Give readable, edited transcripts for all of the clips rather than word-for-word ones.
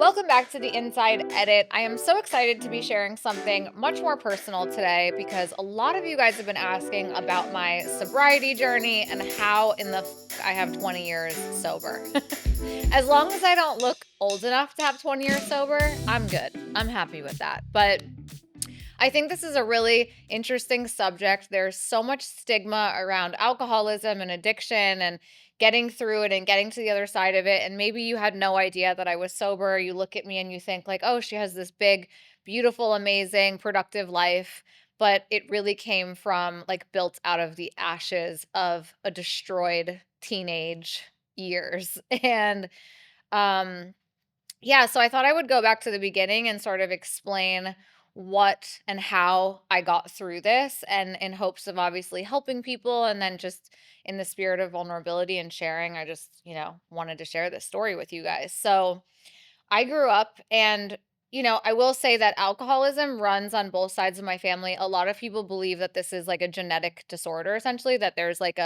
Welcome back to the Inside Edit. I am so excited to be sharing something much more personal today because a lot of you guys have been asking about my sobriety journey and how I have 20 years sober. As long as I don't look old enough to have 20 years sober, I'm good. I'm happy with that. But I think this is a really interesting subject. There's so much stigma around alcoholism and addiction and getting through it and getting to the other side of it. And maybe you had no idea that I was sober. You look at me and you think, like, oh, she has this big, beautiful, amazing, productive life. But it really came from like built out of the ashes of a destroyed teenage years. And um yeah, so I thought I would go back to the beginning and sort of explain what and how I got through this, and in hopes of obviously helping people. And then just in the spirit of vulnerability and sharing, I just, wanted to share this story with you guys. So I grew up and I will say that alcoholism runs on both sides of my family. A lot of people believe that this is like a genetic disorder, essentially, that there's like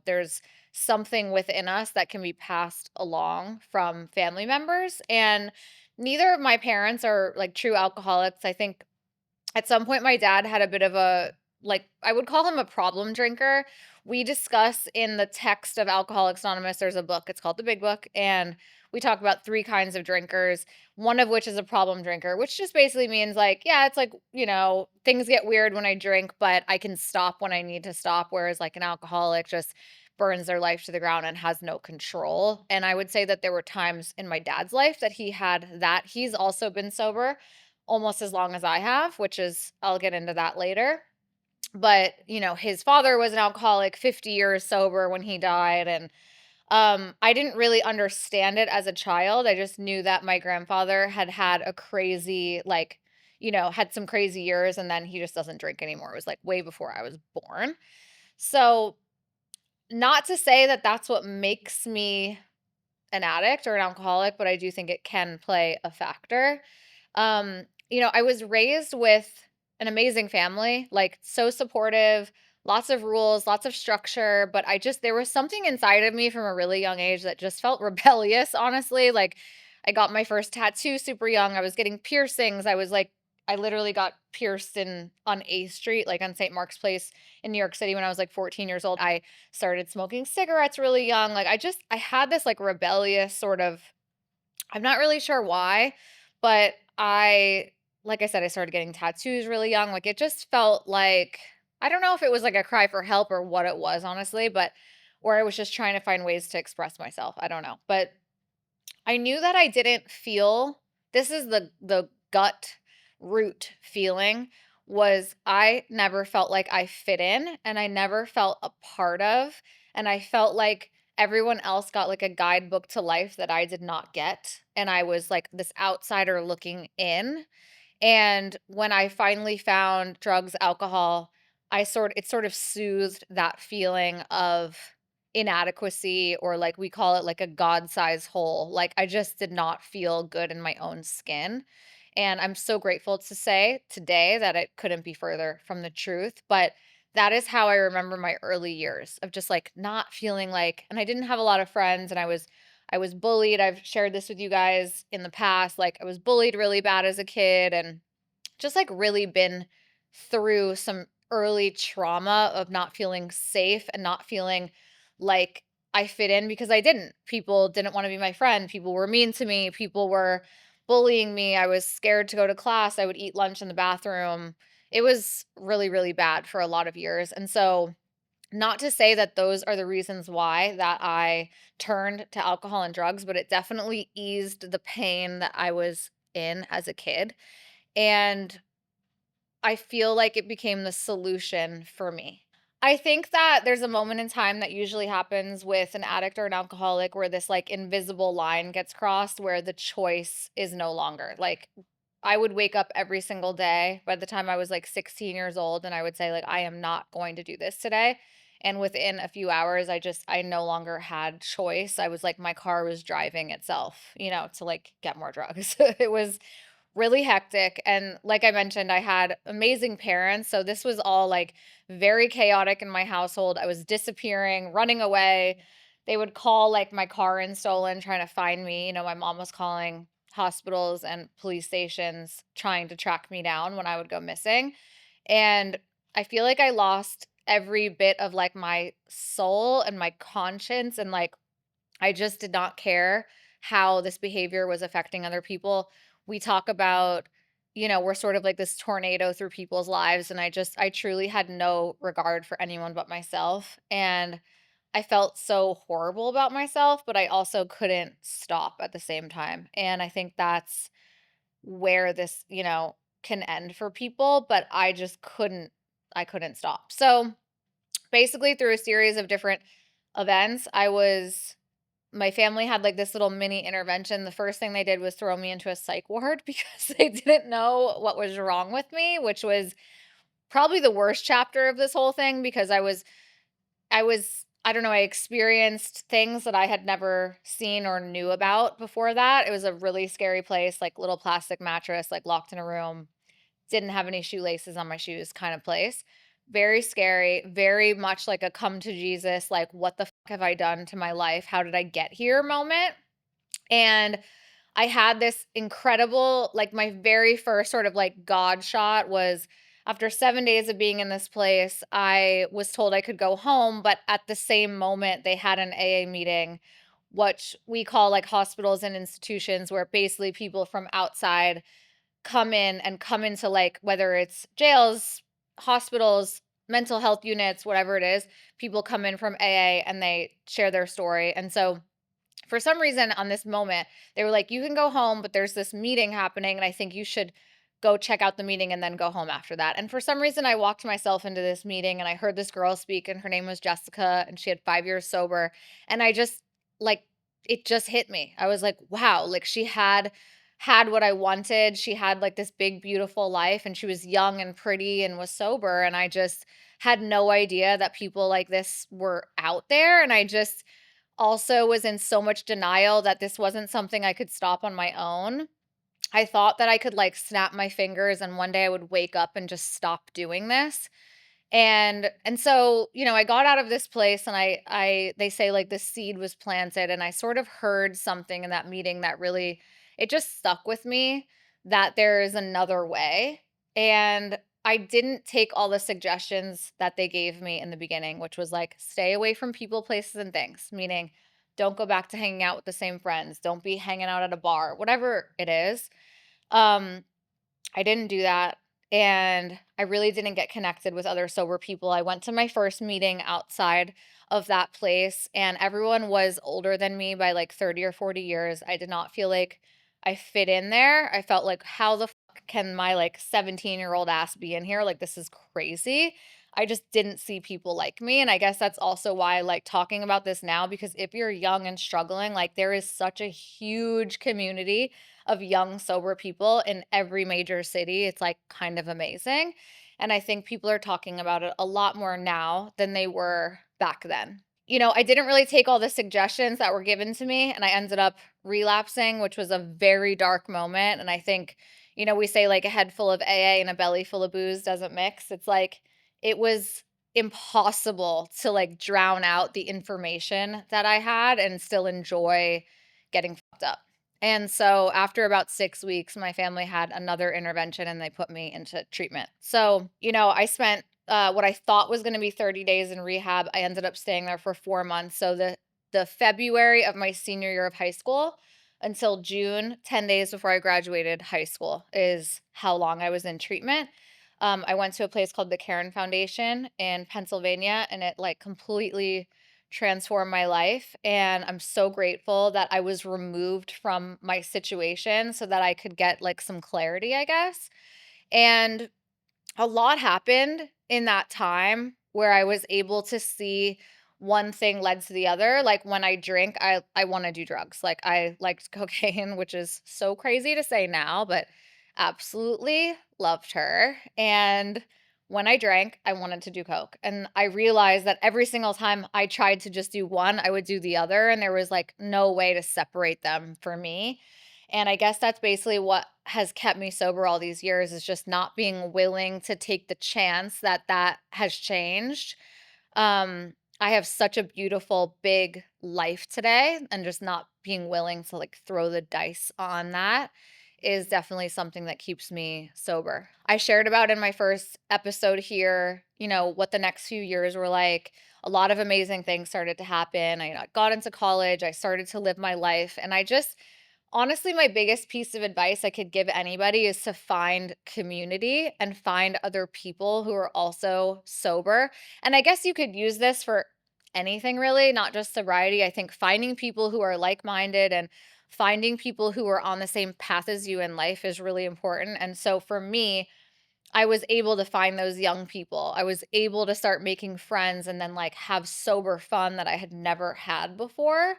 there's something within us that can be passed along from family members. And neither of my parents are like true alcoholics. I think at some point my dad had a bit of a, like, I would call him a problem drinker. We discuss in the text of Alcoholics Anonymous, there's a book, it's called The Big Book, and we talk about three kinds of drinkers, one of which is a problem drinker, which just basically means like, yeah, it's like, things get weird when I drink, but I can stop when I need to stop. Whereas like an alcoholic just burns their life to the ground and has no control. And I would say that there were times in my dad's life that he had that. He's also been sober almost as long as I have, which is, I'll get into that later. But, his father was an alcoholic, 50 years sober when he died. And I didn't really understand it as a child. I just knew that my grandfather had a crazy, like, had some crazy years, and then he just doesn't drink anymore. It was like way before I was born. So, not to say that that's what makes me an addict or an alcoholic, but I do think it can play a factor. I was raised with an amazing family, like so supportive, lots of rules, lots of structure, but there was something inside of me from a really young age that just felt rebellious, honestly. Like I got my first tattoo super young. I was getting piercings. I literally got pierced on A Street, like on St. Mark's Place in New York City when I was like 14 years old. I started smoking cigarettes really young. Like I had this like rebellious sort of, I'm not really sure why, but like I said, I started getting tattoos really young. Like it just felt like, I don't know if it was like a cry for help or what it was, honestly, or I was just trying to find ways to express myself. I don't know. But I knew that I didn't feel, this is the gut root feeling, was I never felt like I fit in and I never felt a part of, and I felt like everyone else got like a guidebook to life that I did not get, and I was like this outsider looking in. And when I finally found drugs, alcohol, it sort of soothed that feeling of inadequacy, or like we call it like a god-sized hole. Like I just did not feel good in my own skin. And I'm so grateful to say today that it couldn't be further from the truth. But that is how I remember my early years of just like not feeling like, and I didn't have a lot of friends, and I was bullied. I've shared this with you guys in the past. Like I was bullied really bad as a kid, and just like really been through some early trauma of not feeling safe and not feeling like I fit in because I didn't. People didn't want to be my friend. People were mean to me. People were bullying me. I was scared to go to class. I would eat lunch in the bathroom. It was really, really bad for a lot of years. And so, not to say that those are the reasons why that I turned to alcohol and drugs, but it definitely eased the pain that I was in as a kid. And I feel like it became the solution for me. I think that there's a moment in time that usually happens with an addict or an alcoholic where this like invisible line gets crossed where the choice is no longer. Like I would wake up every single day by the time I was like 16 years old, and I would say like I am not going to do this today. And within a few hours I no longer had choice. I was like my car was driving itself, to like get more drugs. It was really hectic. And like I mentioned, I had amazing parents. So this was all like very chaotic in my household. I was disappearing, running away. They would call like my car in stolen, trying to find me. My mom was calling hospitals and police stations trying to track me down when I would go missing. And I feel like I lost every bit of like my soul and my conscience, and like I just did not care how this behavior was affecting other people. We talk about, we're sort of like this tornado through people's lives. And I truly had no regard for anyone but myself. And I felt so horrible about myself, but I also couldn't stop at the same time. And I think that's where this, can end for people, but I couldn't stop. So basically through a series of different events, my family had like this little mini intervention. The first thing they did was throw me into a psych ward because they didn't know what was wrong with me, which was probably the worst chapter of this whole thing because I don't know, I experienced things that I had never seen or knew about before that. It was a really scary place, like little plastic mattress, like locked in a room, didn't have any shoelaces on my shoes kind of place. Very scary, very much like a come to Jesus, like, what the fuck have I done to my life? How did I get here moment? And I had this incredible, like, my very first sort of like God shot was after 7 days of being in this place, I was told I could go home. But at the same moment, they had an AA meeting, which we call like hospitals and institutions, where basically people from outside come into like whether it's jails, hospitals, mental health units, whatever it is, people come in from AA and they share their story. And so for some reason on this moment, they were like, "You can go home, but there's this meeting happening, and I think you should go check out the meeting and then go home after that." And for some reason, I walked myself into this meeting and I heard this girl speak, and her name was Jessica, and she had 5 years sober. And I just like it just hit me. I was like, wow, like she had what I wanted. She had like this big, beautiful life, and she was young and pretty and was sober. And I just had no idea that people like this were out there. And I just also was in so much denial that this wasn't something I could stop on my own. I thought that I could like snap my fingers and one day I would wake up and just stop doing this. And so, I got out of this place, and I they say like this seed was planted, and I sort of heard something in that meeting that really it just stuck with me, that there is another way. And I didn't take all the suggestions that they gave me in the beginning, which was like stay away from people, places, and things, meaning don't go back to hanging out with the same friends, don't be hanging out at a bar, whatever it is. Um I didn't do that, and I really didn't get connected with other sober people. I went to my first meeting outside of that place, and everyone was older than me by like 30 or 40 years. I did not feel like I fit in there. I felt like, how the fuck can my like 17-year-old ass be in here? Like, this is crazy. I just didn't see people like me. And I guess that's also why I like talking about this now, because if you're young and struggling, like, there is such a huge community of young sober people in every major city. It's like kind of amazing. And I think people are talking about it a lot more now than they were back then. I didn't really take all the suggestions that were given to me, and I ended up relapsing, which was a very dark moment. And I think, we say like a head full of AA and a belly full of booze doesn't mix. It's like it was impossible to like drown out the information that I had and still enjoy getting fucked up. And so after about 6 weeks, my family had another intervention and they put me into treatment. So, I spent what I thought was going to be 30 days in rehab. I ended up staying there for 4 months. So the February of my senior year of high school until June, 10 days before I graduated high school, is how long I was in treatment. I went to a place called the Karen Foundation in Pennsylvania, and it like completely transformed my life. And I'm so grateful that I was removed from my situation so that I could get like some clarity, I guess. And a lot happened in that time where I was able to see one thing led to the other. Like when I drink, I want to do drugs. Like I liked cocaine, which is so crazy to say now, but absolutely loved her. And when I drank, I wanted to do coke. And I realized that every single time I tried to just do one, I would do the other, and there was like no way to separate them for me. And I guess that's basically what has kept me sober all these years, is just not being willing to take the chance that that has changed. Um, I have such a beautiful big life today, and just not being willing to like throw the dice on that is definitely something that keeps me sober. I shared about in my first episode here, what the next few years were like. A lot of amazing things started to happen. I got into college, I started to live my life, and I just honestly, my biggest piece of advice I could give anybody is to find community and find other people who are also sober. And I guess you could use this for anything really, not just sobriety. I think finding people who are like minded and finding people who are on the same path as you in life is really important. And so for me, I was able to find those young people. I was able to start making friends and then like have sober fun that I had never had before.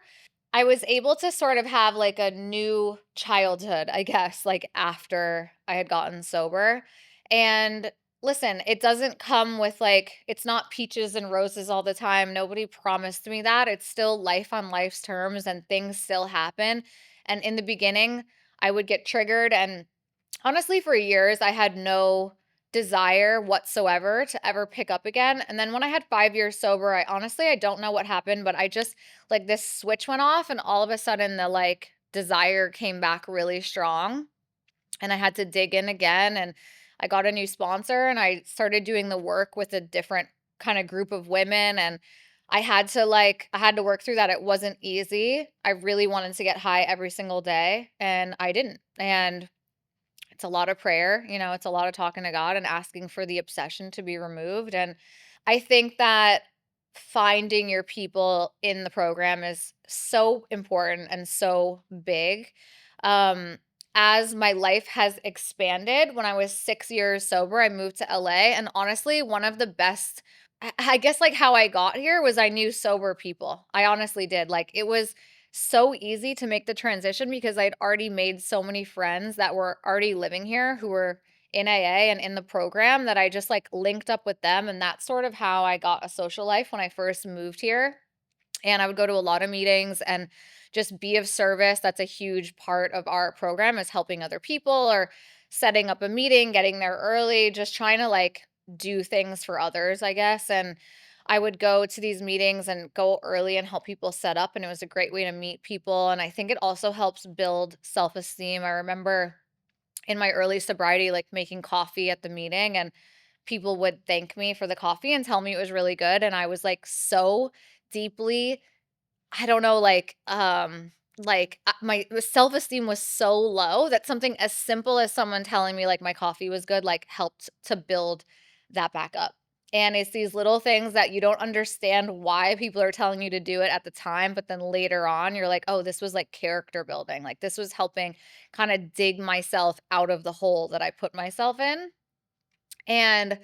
I was able to sort of have, like, a new childhood, I guess, like, after I had gotten sober, and listen, it doesn't come with, like it's not peaches and roses all the time, nobody promised me that, it's still life on life's terms, and things still happen, and in the beginning, I would get triggered, and honestly, for years, I had no desire whatsoever to ever pick up again, and then when I had 5 years sober, I don't know what happened, but I just like, this switch went off, and all of a sudden, the, like, desire came back really strong, and I had to dig in again, and I got a new sponsor, and I started doing the work with a different kinda group of women, and I had to work through that, it wasn't easy. I really wanted to get high every single day, and I didn't, and it's a lot of prayer, it's a lot of talking to God and asking for the obsession to be removed, and I think that finding your people in the program is so important and so big. Um, as my life has expanded, when I was 6 years sober, I moved to LA, and honestly, one of the best I guess, like, how I got here was I knew sober people. I honestly did, like, it was so easy to make the transition because I'd already made so many friends that were already living here who were in AA and in the program that I just, like, linked up with them, and that's sort of how I got a social life when I first moved here, and I would go to a lot of meetings and just be of service. That's a huge part of our program is helping other people or setting up a meeting, getting there early, just trying to like do things for others, I guess. And I would go to these meetings and go early and help people set up. And it was a great way to meet people. And I think it also helps build self esteem. I remember in my early sobriety, like making coffee at the meeting, and people would thank me for the coffee and tell me it was really good. And I was like so deeply I don't know, my self-esteem was so low that something as simple as someone telling me, like, my coffee was good, like, helped to build that back up. And it's these little things that you don't understand why people are telling you to do it at the time, but then later on, you're like, "Oh, this was, like, character building." Like, this was helping kinda dig myself out of the hole that I put myself in. And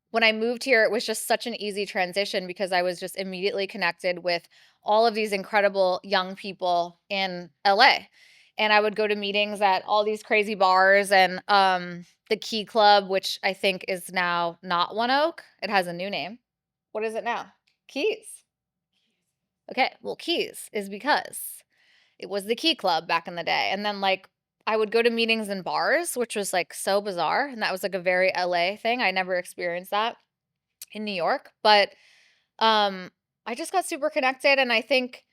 when I moved here, it was just such an easy transition because I was just immediately connected with all of these incredible young people in LA. And I would go to meetings at all these crazy bars and the Key Club, which I think is now not One Oak. It has a new name. What is it now? Keys. Okay, well, Keys is because it was the Key Club back in the day. And then like I would go to meetings in bars, which was like so bizarre. And that was like a very LA thing. I never experienced that in New York, but, I just got super connected, and I think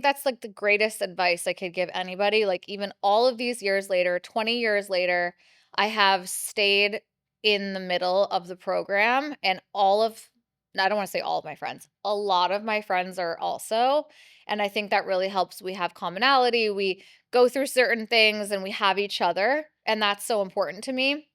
that's, like, the greatest advice I could give anybody, like, even all of these years later, 20 years later, I have stayed in the middle of the program, and all of I don't wanna say all of my friends, a lot of my friends are also, and I think that really helps. We have commonality, we go through certain things, and we have each other, and that's so important to me.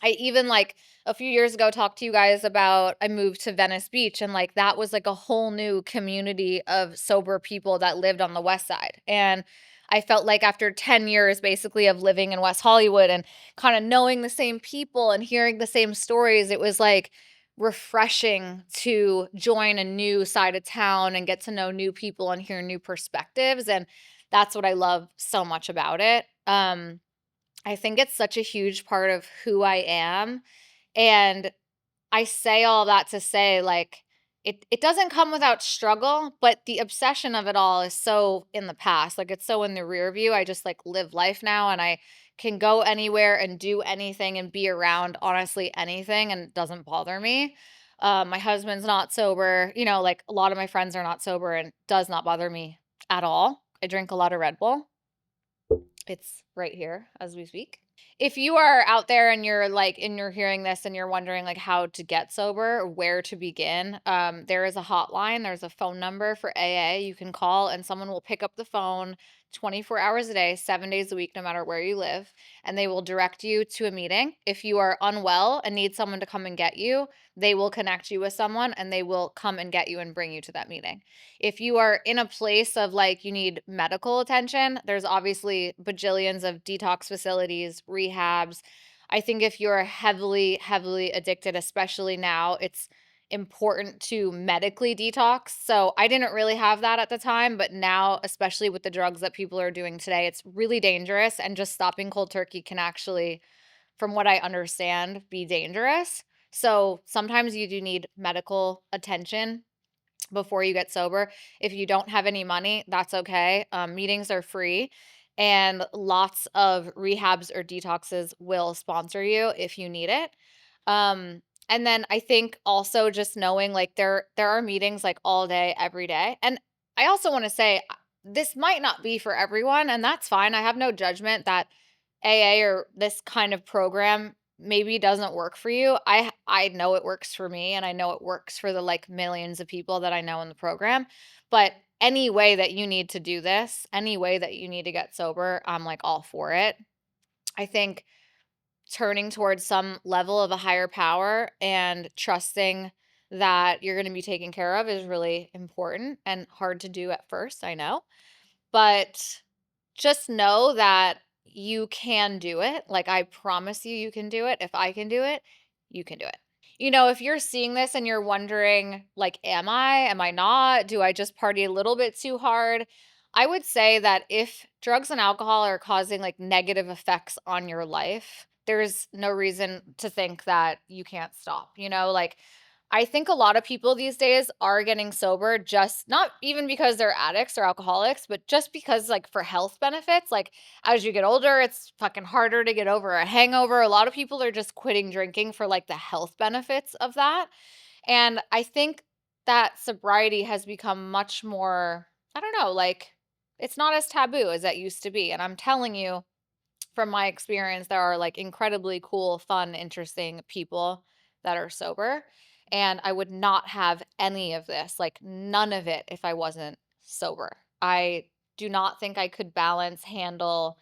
I even, like, a few years ago talked to you guys about I moved to Venice Beach, and, like, that was, like, a whole new community of sober people that lived on the West Side, and I felt like after 10 years, basically, of living in West Hollywood and kinda knowing the same people and hearing the same stories, it was, like, refreshing to join a new side of town and get to know new people and hear new perspectives, and that's what I love so much about it. I think it's such a huge part of who I am, and I say all that to say, like, it doesn't come without struggle, but the obsession of it all is so in the past, like, it's so in the rear view, I just, like, live life now, and I can go anywhere and do anything and be around honestly anything, and it doesn't bother me. My husband's not sober. Like a lot of my friends are not sober and does not bother me at all. I drink a lot of Red Bull. It's right here as we speak. If you are out there and you're hearing this and you're wondering like how to get sober, where to begin, there is a hotline, there's a phone number for AA you can call and someone will pick up the phone 24 hours a day, 7 days a week, no matter where you live, and they will direct you to a meeting. If you are unwell and need someone to come and get you, they will connect you with someone and they will come and get you and bring you to that meeting. If you are in a place of like you need medical attention, there's obviously bajillions of detox facilities, rehabs. I think if you're heavily, heavily addicted, especially now, it's important to medically detox. So I didn't really have that at the time, but now, especially with the drugs that people are doing today, it's really dangerous. And just stopping cold turkey can actually, from what I understand, be dangerous. So sometimes you do need medical attention before you get sober. If you don't have any money, that's okay. Meetings are free, and lots of rehabs or detoxes will sponsor you if you need it. And then I think also just knowing like there are meetings like all day, every day. And I also want to say this might not be for everyone, and that's fine. I have no judgment that AA or this kind of program maybe doesn't work for you. I know it works for me and I know it works for the like millions of people that I know in the program. But any way that you need to do this, any way that you need to get sober, I'm like all for it. I think turning towards some level of a higher power and trusting that you're going to be taken care of is really important and hard to do at first, I know. But just know that you can do it. Like, I promise you, you can do it. If I can do it, you can do it. If you're seeing this and you're wondering, like, am I? Am I not? Do I just party a little bit too hard? I would say that if drugs and alcohol are causing like negative effects on your life, there's no reason to think that you can't stop. Like, I think a lot of people these days are getting sober just not even because they're addicts or alcoholics, but just because, like, for health benefits. Like, as you get older, it's fucking harder to get over a hangover. A lot of people are just quitting drinking for like the health benefits of that. And I think that sobriety has become much more, I don't know, like, it's not as taboo as it used to be. And I'm telling you, from my experience, there are like incredibly cool, fun, interesting people that are sober. And I would not have any of this, like none of it, if I wasn't sober. I do not think I could balance, handle,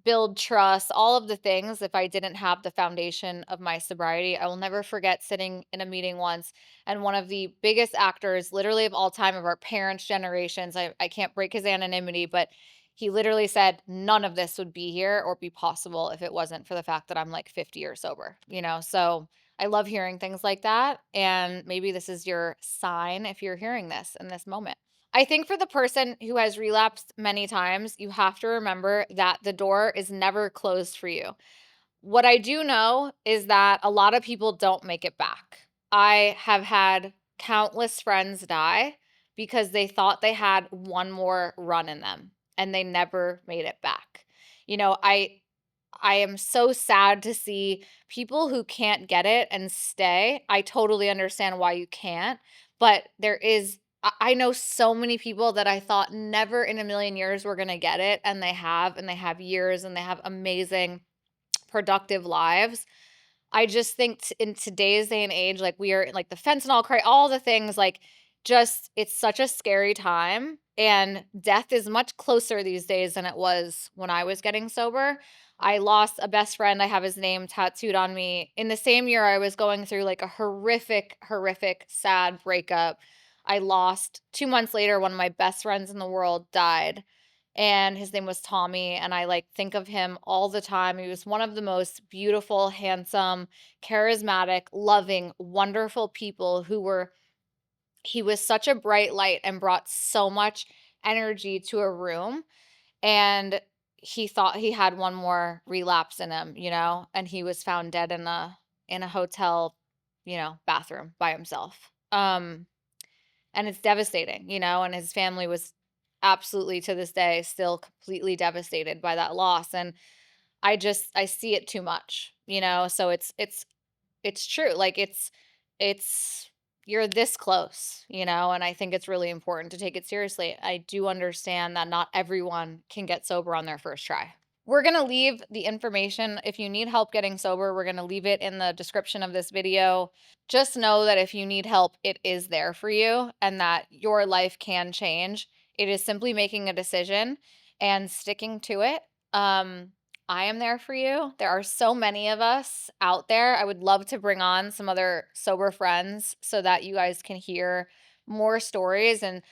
build trust, all of the things if I didn't have the foundation of my sobriety. I will never forget sitting in a meeting once and one of the biggest actors, literally of all time, of our parents' generations, I can't break his anonymity, but he literally said, none of this would be here or be possible if it wasn't for the fact that I'm like 50 years sober. So I love hearing things like that. And maybe this is your sign if you're hearing this in this moment. I think for the person who has relapsed many times, you have to remember that the door is never closed for you. What I do know is that a lot of people don't make it back. I have had countless friends die because they thought they had one more run in them and they never made it back. I am so sad to see people who can't get it and stay. I totally understand why you can't, but I know so many people that I thought never in a million years were going to get it, and they have years, and they have amazing, productive lives. I just think in today's day and age, like we are like the fentanyl craze, all the things, like just it's such a scary time. And death is much closer these days than it was when I was getting sober. I lost a best friend. I have his name tattooed on me. In the same year, I was going through like a horrific, horrific, sad breakup. I lost 2 months later, one of my best friends in the world died, and his name was Tommy, and I like think of him all the time. He was one of the most beautiful, handsome, charismatic, loving, wonderful people he was such a bright light and brought so much energy to a room, and he thought he had one more relapse in him, and he was found dead in a hotel, bathroom by himself. And it's devastating, and his family was absolutely to this day still completely devastated by that loss. And I see it too much. So it's true. Like it's you're this close, and I think it's really important to take it seriously. I do understand that not everyone can get sober on their first try. We're going to leave the information. If you need help getting sober, we're going to leave it in the description of this video. Just know that if you need help, it is there for you and that your life can change. It is simply making a decision and sticking to it. I am there for you. There are so many of us out there. I would love to bring on some other sober friends so that you guys can hear more stories. And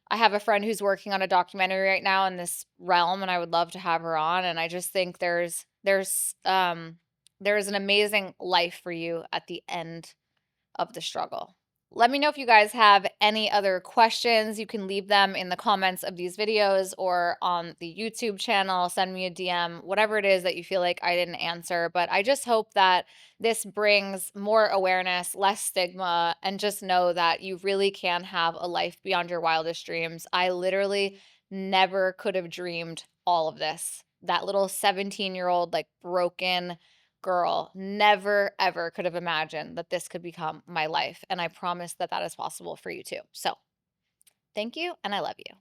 I have a friend who's working on a documentary right now in this realm, and I would love to have her on. And I just think there's an amazing life for you at the end of the struggle. Let me know if you guys have any other questions. You can leave them in the comments of these videos or on the YouTube channel. Send me a DM, whatever it is that you feel like I didn't answer. But I just hope that this brings more awareness, less stigma, and just know that you really can have a life beyond your wildest dreams. I literally never could have dreamed all of this. That little 17-year-old, like broken girl, never ever could have imagined that this could become my life. And I promise that that is possible for you too. So thank you. And I love you.